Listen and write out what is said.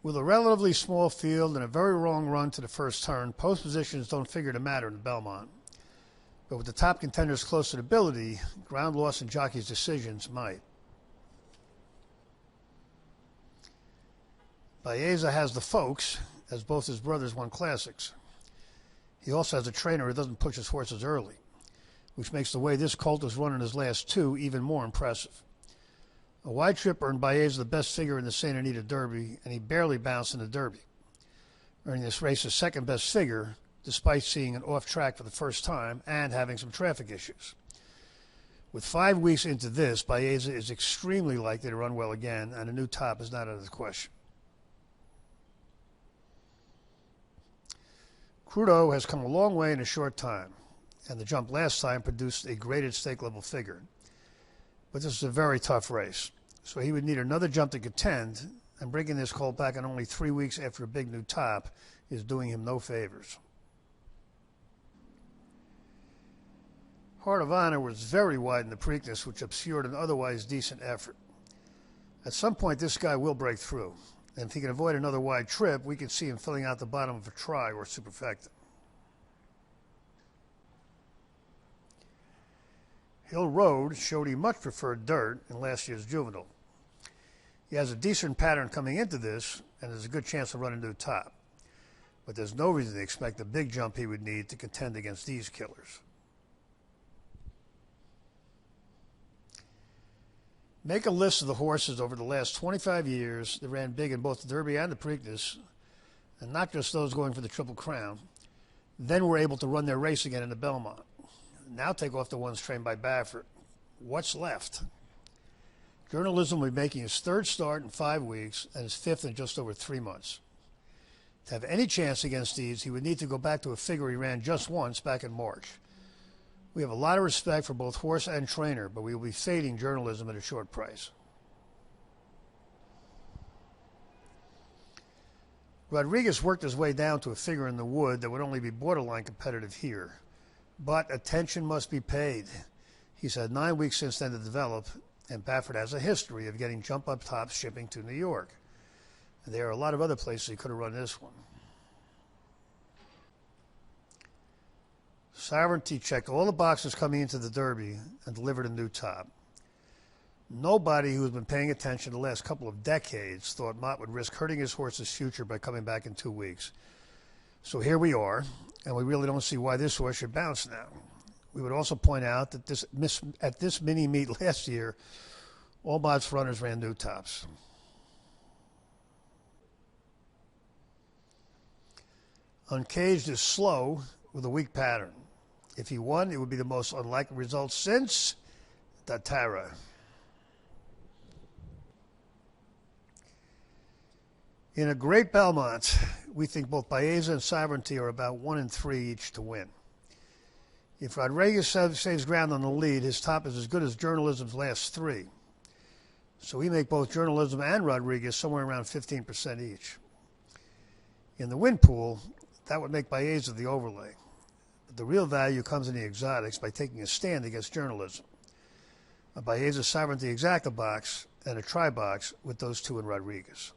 With a relatively small field and a very long run to the first turn, post positions don't figure to matter in the Belmont. But with the top contenders close to ability, ground loss and jockeys' decisions might. Baeza has the folks, as both his brothers won classics. He also has a trainer who doesn't push his horses early, which makes the way this colt has run in his last two even more impressive. A wide trip earned Baeza the best figure in the Santa Anita Derby, and he barely bounced in the Derby, earning this race his second best figure, despite seeing an off track for the first time and having some traffic issues. With 5 weeks into this, Baeza is extremely likely to run well again, and a new top is not out of the question. Crudo has come a long way in a short time, and the jump last time produced a graded stake level figure. But this is a very tough race, so he would need another jump to contend, and bringing this colt back in only 3 weeks after a big new top is doing him no favors. Heart of Honor was very wide in the Preakness, which obscured an otherwise decent effort. At some point, this guy will break through, and if he can avoid another wide trip, we could see him filling out the bottom of a try or superfecta. Hill Road showed he much preferred dirt in last year's juvenile. He has a decent pattern coming into this, and there's a good chance to run a new top. But there's no reason to expect the big jump he would need to contend against these killers. Make a list of the horses over the last 25 years that ran big in both the Derby and the Preakness, and not just those going for the Triple Crown, then were able to run their race again in the Belmont. Now take off the ones trained by Baffert. What's left? Journalism will be making his third start in 5 weeks and his fifth in just over 3 months. To have any chance against these, he would need to go back to a figure he ran just once back in March. We have a lot of respect for both horse and trainer, but we will be fading journalism at a short price. Rodriguez worked his way down to a figure in the wood that would only be borderline competitive here. But attention must be paid. He's had 9 weeks since then to develop, and Baffert has a history of getting jump-up tops shipping to New York. And there are a lot of other places he could have run this one. Sovereignty checked all the boxes coming into the Derby and delivered a new top. Nobody who has been paying attention the last couple of decades thought Mott would risk hurting his horse's future by coming back in 2 weeks. So here we are, and we really don't see why this horse should bounce now. We would also point out that at this mini meet last year, all Mott's runners ran new tops. Uncaged is slow with a weak pattern. If he won, it would be the most unlikely result since Datara. In a great Belmont, we think both Baeza and Sovereignty are about 1 and 3 each to win. If Rodriguez saves ground on the lead, his top is as good as Journalism's last 3. So we make both Journalism and Rodriguez somewhere around 15% each. In the win pool, that would make Baeza the overlay. But the real value comes in the exotics by taking a stand against Journalism. A Baeza Sovereignty exacta box and a try box with those two in Rodriguez.